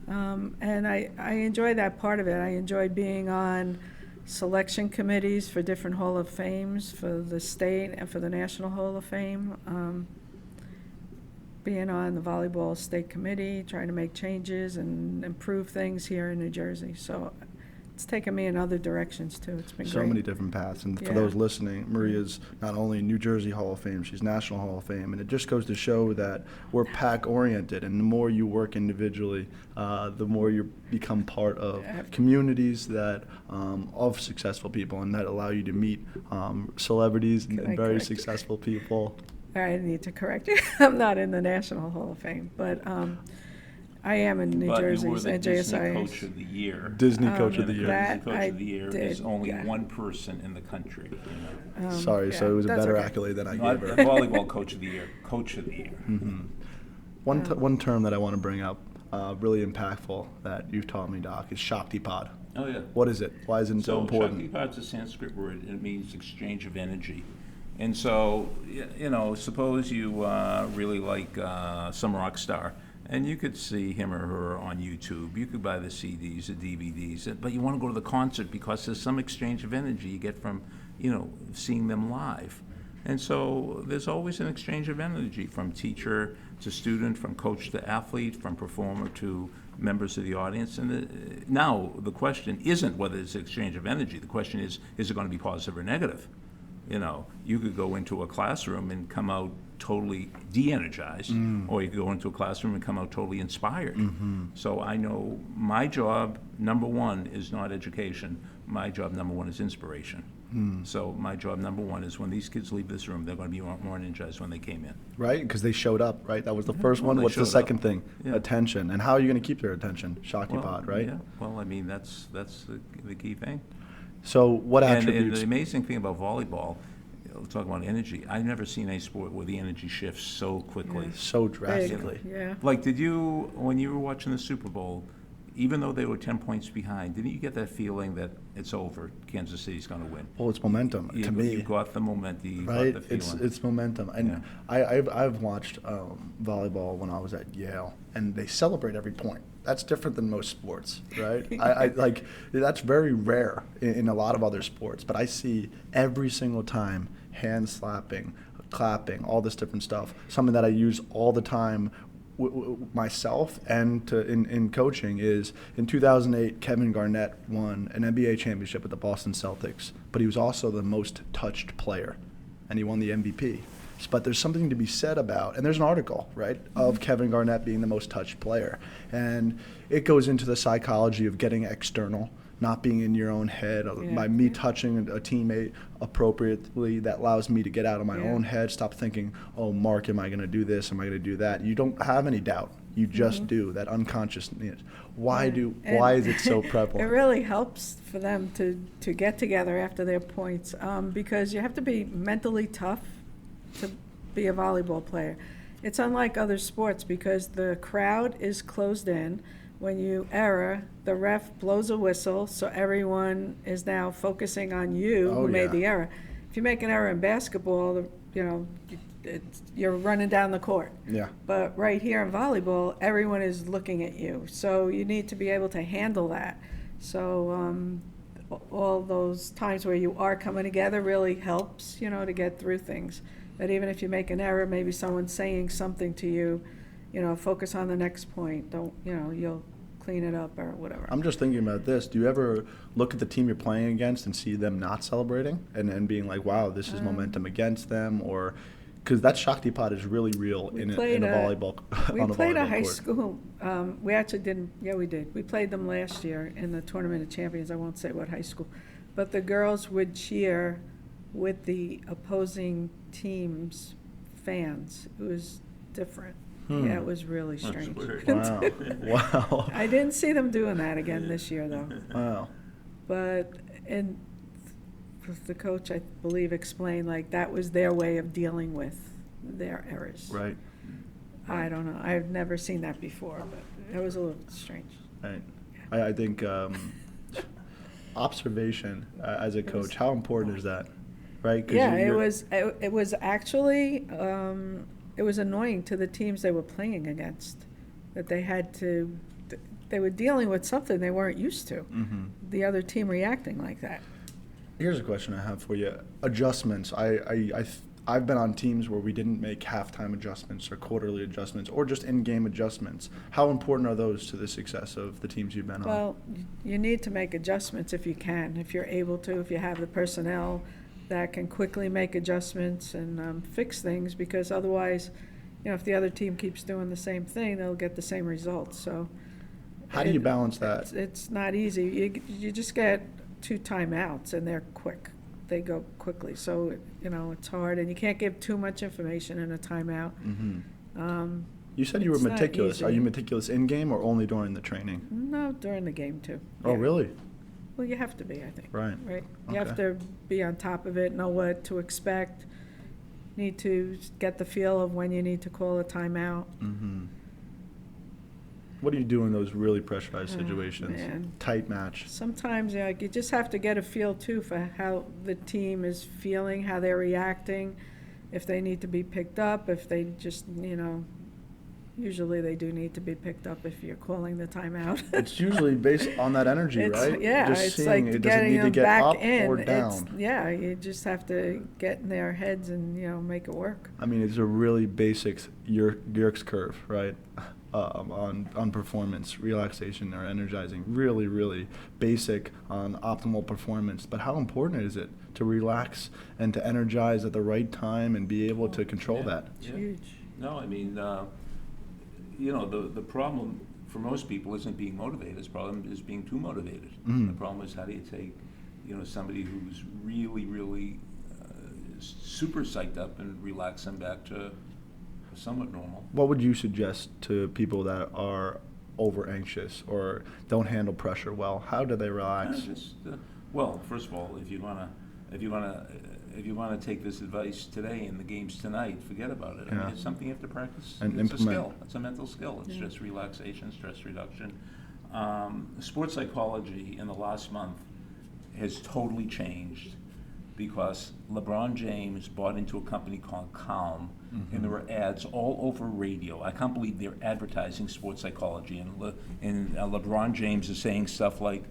And I enjoyed that part of it. I enjoyed being on selection committees for different Hall of Fames, for the state and for the National Hall of Fame. Being on the volleyball state committee, trying to make changes and improve things here in New Jersey. So it's taken me in other directions too. It's been So great. many different paths. And for Yeah. those listening, Maria's not only New Jersey Hall of Fame, she's National Hall of Fame. And it just goes to show that we're pack-oriented. And the more you work individually, the more you become part of communities that of successful people and that allow you to meet celebrities Can I and very correct you? successful people. I need to correct you. I'm not in the National Hall of Fame, but I am in New But you were Jersey's the Disney NJSIA. Coach of the Year. Disney Coach of And the the Year. that Disney Coach I of the Year is did, only yeah. one person in the country. You know. Sorry, so yeah, it was a that's better okay. accolade than I Not gave her. volleyball Coach of the Year, Coach of the Year. One term that I want to bring up, really impactful, that you've taught me, Doc, is Shaktipad. Oh, yeah. What is it? Why is it so important? Shaktipad's a Sanskrit word, and it means exchange of energy. And so, you know, suppose you really like some rock star, and you could see him or her on YouTube. You could buy the CDs, the DVDs, but you want to go to the concert because there's some exchange of energy you get from, you know, seeing them live. And so there's always an exchange of energy from teacher to student, from coach to athlete, from performer to members of the audience. And now the question isn't whether it's an exchange of energy. The question is it going to be positive or negative? You know, you could go into a classroom and come out totally de-energized, or you could go into a classroom and come out totally inspired. So I know my job, number one, is not education. My job, number one, is inspiration. So my job, number one, is when these kids leave this room, they're going to be more energized when they came in. Right? Because they showed up, right? That was the first one. they What's the showed second up. thing? Yeah. Attention. And how are you going to keep their attention? Shaktipad, right? Yeah. Well, I mean, that's the key thing. So what And attributes? the amazing thing about volleyball, we'll talk about energy. I've never seen a sport where the energy shifts so quickly. So Big, drastically. yeah. Like, when you were watching the Super Bowl, even though they were 10 points behind, didn't you get that feeling that it's over, Kansas City's going to win? Well, it's momentum to me. You got the momentum, you Right? got the feeling. It's momentum. And I've watched volleyball when I was at Yale, and they celebrate every point. That's different than most sports, right? I like that's very rare in a lot of other sports, but I see every single time hand slapping, clapping, all this different stuff. Something that I use all the time myself and in coaching is in 2008, Kevin Garnett won an NBA championship with the Boston Celtics, but he was also the most touched player, and he won the MVP. But there's something to be said about, and there's an article, right, of Kevin Garnett being the most touched player. And it goes into the psychology of getting external, not being in your own head, by me touching a teammate appropriately that allows me to get out of my own head, stop thinking, oh, Mark, am I going to do this? Am I going to do that? You don't have any doubt. You just do, that unconsciousness. Why is it so prevalent? It really helps for them to get together after their points, because you have to be mentally tough to be a volleyball player. It's unlike other sports because the crowd is closed in. When you error, the ref blows a whistle, so everyone is now focusing on you who made the error. If you make an error in basketball, you're running down the court. Yeah. But right here in volleyball, everyone is looking at you, so you need to be able to handle that. So all those times where you are coming together really helps, to get through things. That even if you make an error, maybe someone's saying something to you, focus on the next point. Don't, you'll clean it up or whatever. I'm just thinking about this. Do you ever look at the team you're playing against and see them not celebrating and being like, wow, this is momentum against them? Or because that Shaktipad is really real in a volleyball We played a high court. school. We actually didn't. Yeah, we did. We played them last year in the Tournament of Champions. I won't say what high school. But the girls would cheer with the opposing team's fans. It was different. Yeah, it was really strange. Wow. Wow. I didn't see them doing that again this year, though. Wow. But the coach, I believe, explained like that was their way of dealing with their errors. Right. I don't know. I've never seen that before, but it was a little strange. Right. I think observation as a coach, how important is that? Right? 'Cause Yeah, it was actually, it was annoying to the teams they were playing against, that they were dealing with something they weren't used to. Mm-hmm. The other team reacting like that. Here's a question I have for you. Adjustments. I've been on teams where we didn't make halftime adjustments or quarterly adjustments or just in-game adjustments. How important are those to the success of the teams you've been on? Well, you need to make adjustments if you can, if you're able to, if you have the personnel that can quickly make adjustments and fix things, because otherwise, if the other team keeps doing the same thing, they'll get the same results. So how do you balance that? It's not easy. You just get 2 timeouts, and they're quick. They go quickly. So, it's hard, and you can't give too much information in a timeout. Mm-hmm. You said you were it's not meticulous. easy. Are you meticulous in-game or only during the training? No, during the game, too. Oh, Yeah. really? Well, you have to be, I think. Right. You have to be on top of it, know what to expect, need to get the feel of when you need to call a timeout. Mm-hmm. What do you do in those really pressurized situations? Man. Tight match. Sometimes you just have to get a feel, too, for how the team is feeling, how they're reacting, if they need to be picked up, if they just, usually they do need to be picked up if you're calling the timeout. It's usually based on that energy, right? Yeah, Just it's seeing like it doesn't getting need to them get back up in. or down. You just have to get in their heads and, make it work. I mean, it's a really basic Yerkes curve, right? On performance, relaxation, or energizing. Really, really basic on optimal performance. But how important is it to relax and to energize at the right time and be able to control that? It's huge. No, I mean, the problem for most people isn't being motivated. The problem is being too motivated. Mm. The problem is how do you take, somebody who's really, really super psyched up and relax them back to somewhat normal. What would you suggest to people that are over anxious or don't handle pressure well? How do they relax? Well, first of all, if you wanna take this advice today in the games tonight, forget about it. I mean, it's something you have to practice. And it's implement. a skill. It's a mental skill. It's just relaxation, stress reduction. Sports psychology in the last month has totally changed because LeBron James bought into a company called Calm, and there were ads all over radio. I can't believe they're advertising sports psychology, and LeBron James is saying stuff like,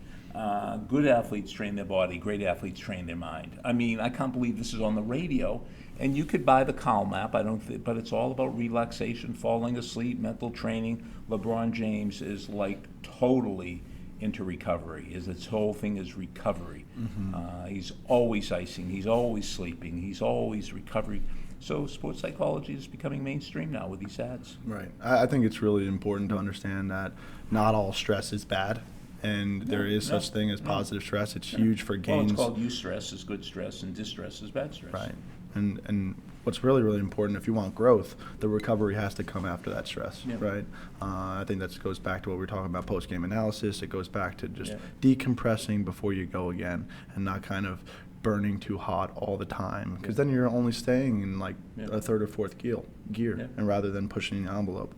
good athletes train their body, great athletes train their mind. I mean, I can't believe this is on the radio. And you could buy the Calm app, but it's all about relaxation, falling asleep, mental training. LeBron James is like totally into recovery. His whole thing is recovery. He's always icing, he's always sleeping, he's always recovering. So sports psychology is becoming mainstream now with these ads. Right. I think it's really important to understand that not all stress is bad, and there is such thing as positive stress. It's huge for gains. Well, it's called eustress is good stress, and distress is bad stress. Right. And what's really, really important, if you want growth, the recovery has to come after that stress, right? I think that goes back to what we were talking about, post-game analysis. It goes back to just decompressing before you go again and not kind of burning too hot all the time, because then you're only staying in like a third or fourth gear, and rather than pushing the envelope.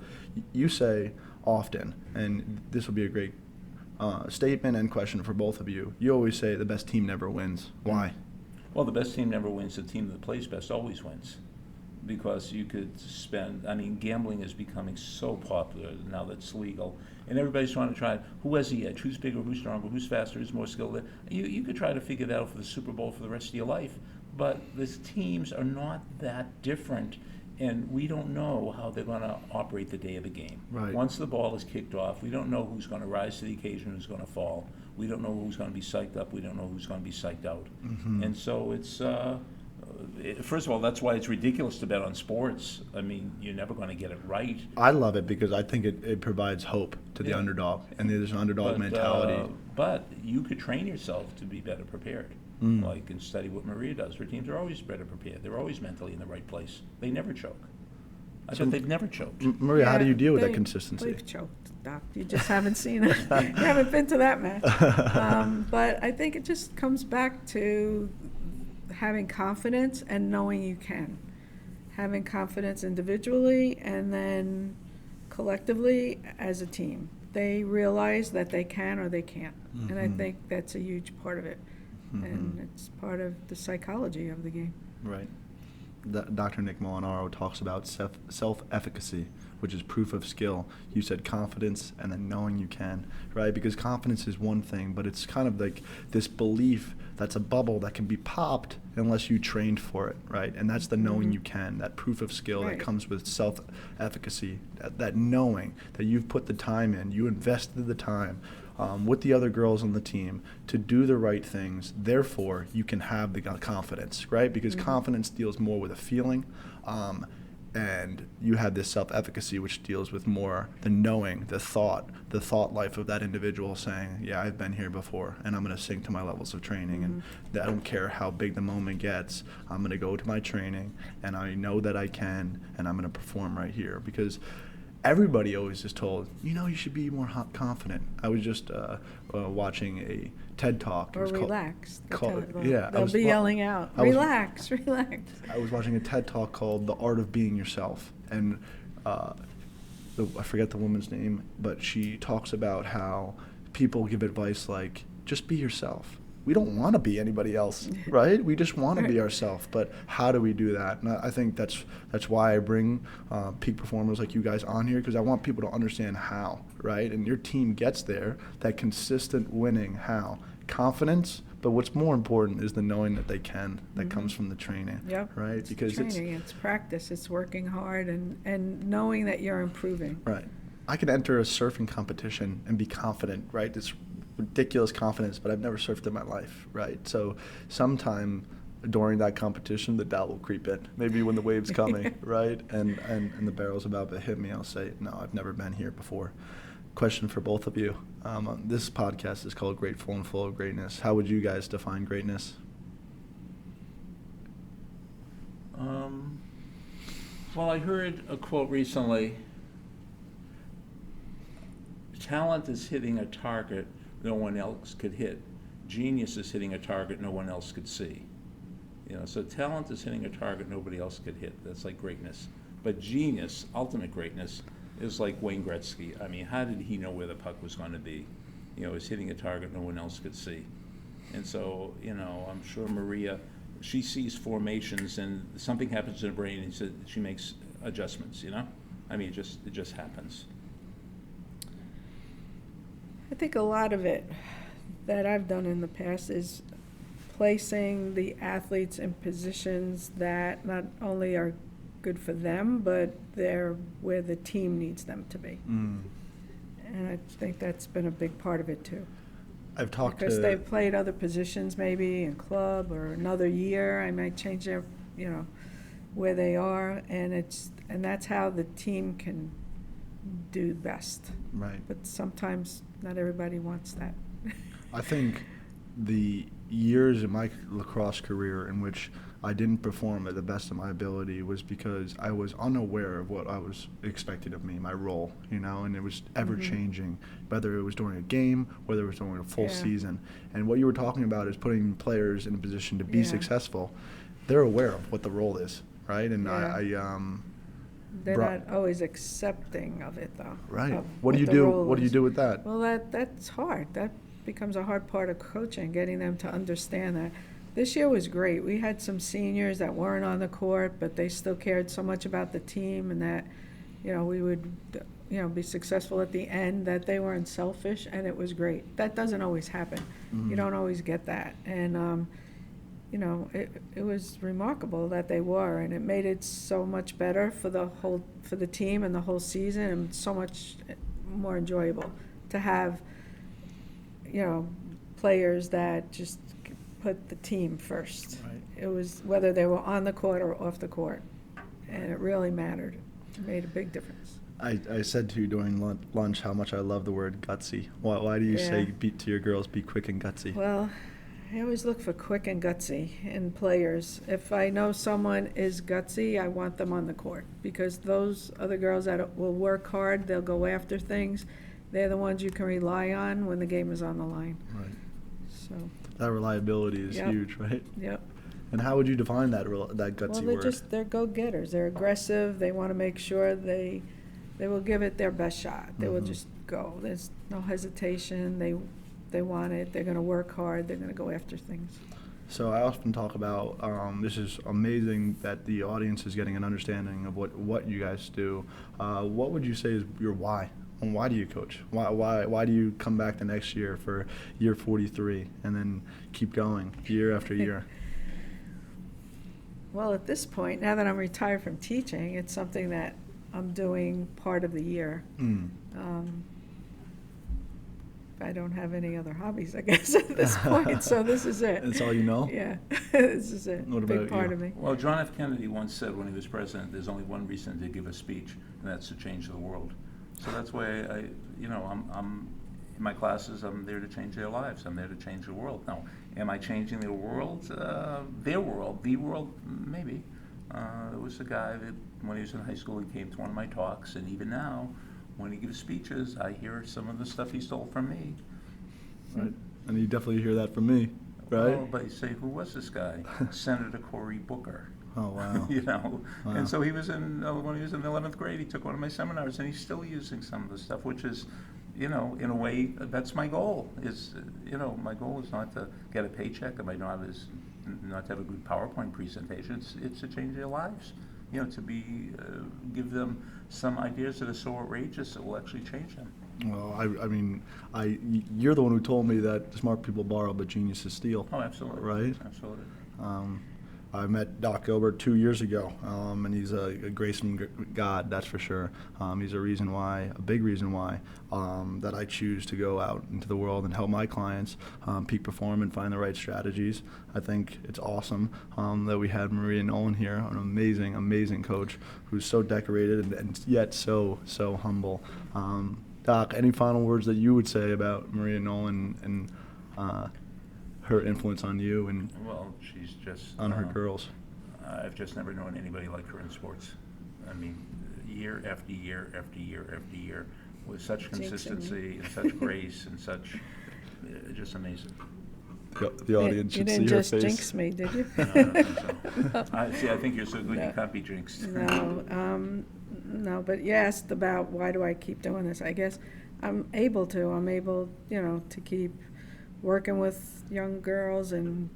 You say often, and this will be a great statement and question for both of you, you always say the best team never wins. Why? Well, the best team never wins. The team that plays best always wins. Because you could gambling is becoming so popular now that it's legal. And everybody's trying to try, who has the edge, who's bigger, who's stronger, who's faster, who's more skilled. You could try to figure that out for the Super Bowl for the rest of your life. But the teams are not that different. And we don't know how they're going to operate the day of the game. Right. Once the ball is kicked off, we don't know who's going to rise to the occasion, who's going to fall. We don't know who's going to be psyched up. We don't know who's going to be psyched out. And so it's, first of all, that's why it's ridiculous to bet on sports. I mean, you're never going to get it right. I love it because I think it provides hope to the underdog, and there's an underdog mentality. But you could train yourself to be better prepared. Like and study what Maria does. Her teams are always better prepared. They're always mentally in the right place. They never choke. I bet they've never choked. Maria, how do you deal with that consistency? They've choked, Doc. You just haven't seen it. You haven't been to that match. But I think it just comes back to having confidence and knowing you can. having confidence individually and then collectively as a team. They realize that they can or they can't. And I think that's a huge part of it. And it's part of the psychology of the game. Right. Dr. Nick Molinaro talks about self-efficacy, which is proof of skill. You said confidence and then knowing you can, right? Because confidence is one thing, but it's kind of like this belief that's a bubble that can be popped unless you trained for it, right? And that's the knowing you can, that proof of skill that comes with self-efficacy, that knowing that you've put the time in, you invested the time with the other girls on the team to do the right things. Therefore, you can have the confidence, right? Because confidence deals more with a feeling, and you have this self-efficacy, which deals with more the knowing, the thought life of that individual saying, yeah, I've been here before, and I'm going to sink to my levels of training, and I don't care how big the moment gets. I'm going to go to my training, and I know that I can, and I'm going to perform right here. Because everybody always is told, you should be more confident. I was just watching a TED Talk. Or relax. Yeah. They'll be yelling out, relax. I was watching a TED Talk called The Art of Being Yourself. And I forget the woman's name, but she talks about how people give advice like, just be yourself. We don't want to be anybody else, right? We just want to be ourselves. But how do we do that? And I think that's why I bring peak performers like you guys on here, because I want people to understand how, right? And your team gets there, that consistent winning how. Confidence, but what's more important is the knowing that they can, that comes from the training, right? It's because training, it's practice, it's working hard and knowing that you're improving. Right. I could enter a surfing competition and be confident, right? It's ridiculous confidence, but I've never surfed in my life, right? So sometime during that competition, the doubt will creep in. Maybe when the wave's coming, right? And the barrel's about to hit me, I'll say, no, I've never been here before. Question for both of you. This podcast is called Grateful and Full of Greatness. How would you guys define greatness? Well, I heard a quote recently, talent is hitting a target no one else could hit. Genius is hitting a target no one else could see. So talent is hitting a target nobody else could hit. That's like greatness. But genius, ultimate greatness, is like Wayne Gretzky. I mean, how did he know where the puck was going to be? Is hitting a target no one else could see. And so, I'm sure Maria, she sees formations and something happens in her brain and she makes adjustments, I mean, it just happens. I think a lot of it that I've done in the past is placing the athletes in positions that not only are good for them, but they're where the team needs them to be. And I think that's been a big part of it too. I've talked because they've played other positions maybe in club or another year. I might change their, where they are, and that's how the team can do best. Right. But sometimes not everybody wants that. I think the years in my lacrosse career in which I didn't perform at the best of my ability was because I was unaware of what I was expected of me, my role, and it was ever changing, whether it was during a game, whether it was during a full season. And what you were talking about is putting players in a position to be successful. They're aware of what the role is, right? And they're not always accepting of it, though. Right. What do you do? What do you do with that? Well, that's hard. That becomes a hard part of coaching, getting them to understand that. This year was great. We had some seniors that weren't on the court, but they still cared so much about the team and that, we would, be successful at the end, that they weren't selfish, and it was great. That doesn't always happen. You don't always get that. And, it was remarkable that they were, and it made it so much better for the team and the whole season, and so much more enjoyable to have, players that just put the team first. Right. It was whether they were on the court or off the court, and it really mattered. It made a big difference. I said to you during lunch how much I love the word gutsy. Why do you say to your girls, be quick and gutsy? Well, I always look for quick and gutsy in players. If I know someone is gutsy, I want them on the court, because those other girls that will work hard, they'll go after things. They're the ones you can rely on when the game is on the line. Right. So that reliability is huge, right? Yep. And how would you define that that gutsy Well, word? they're go-getters. They're aggressive. They want to make sure they will give it their best shot. They will just go. There's no hesitation. They want it. They're going to work hard. They're going to go after things. So I often talk about, this is amazing that the audience is getting an understanding of what you guys do. What would you say is your why? And why do you coach? Why do you come back the next year for year 43 and then keep going year after year? Well, at this point, now that I'm retired from teaching, it's something that I'm doing part of the year. I don't have any other hobbies, I guess, at this point, so this is it. That's all you know? Yeah, this is it. What Big about part you? of me. Well, John F. Kennedy once said when he was president, there's only one reason to give a speech, and that's to change the world. So that's why I'm in my classes, I'm there to change their lives. I'm there to change the world. Now, am I changing their world? Their world, the world, maybe. There was a guy that when he was in high school, he came to one of my talks, and even now, when he gives speeches, I hear some of the stuff he stole from me. Right. And you definitely hear that from me, right? Oh, but you say, who was this guy? Senator Cory Booker. Oh, wow. Wow. Wow. And so he was when he was in the 11th grade, he took one of my seminars, and he's still using some of the stuff, which is, in a way, that's my goal. My goal is not to get a paycheck, and my job is not to have a good PowerPoint presentation. It's to change their lives. To give them some ideas that are so outrageous that will actually change them. Well, you're the one who told me that smart people borrow, but geniuses steal. Oh, absolutely. Right? Absolutely. I met Doc Gilbert 2 years ago, and he's a grace from God, that's for sure. He's a big reason why, that I choose to go out into the world and help my clients peak perform and find the right strategies. I think it's awesome that we had Maria Nolan here, an amazing, amazing coach who's so decorated and yet so humble. Doc, any final words that you would say about Maria Nolan and her influence on you and Well, she's just on her girls? I've just never known anybody like her in sports. I mean, year after year after year after year, with such consistency and such grace and such, just amazing. The audience You should see didn't her just face. jinx me, did you? No, I don't think so. I think you're so good you can't be jinxed. No, but you asked about why do I keep doing this. I guess I'm able, to keep working with young girls and,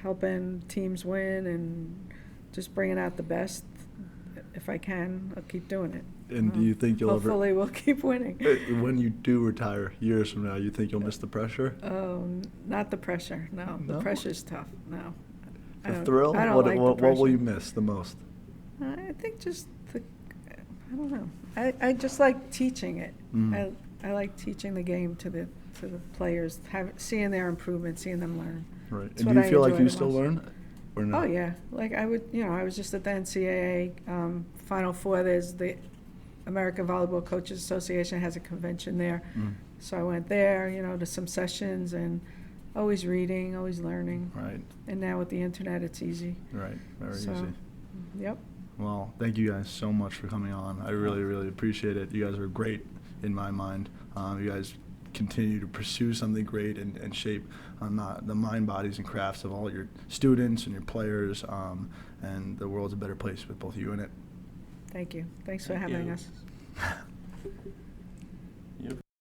helping teams win and just bringing out the best. If I can, I'll keep doing it. And do you think you'll hopefully we'll keep winning. when you do retire years from now, you think you'll miss the pressure? Oh, not the pressure, no. The No? pressure's tough, no. The thrill? I don't What like the will pressure. you miss the most? I think just I don't know. I just like teaching it. Mm. I like teaching the game to the players, seeing their improvement, seeing them learn. Right. That's And what do you I feel like enjoy you the still most. learn? Or no? Oh yeah, like I was just at the NCAA Final Four. There's the American Volleyball Coaches Association has a convention there, so I went there, to some sessions and always reading, always learning. Right. And now with the internet, it's easy. Right. Very So, easy. Yep. Well, thank you guys so much for coming on. I really, really appreciate it. You guys are great in my mind. You guys continue to pursue something great and shape the mind, bodies, and crafts of all your students and your players, and the world's a better place with both you in it. Thank you. Thanks for Thank having you. us.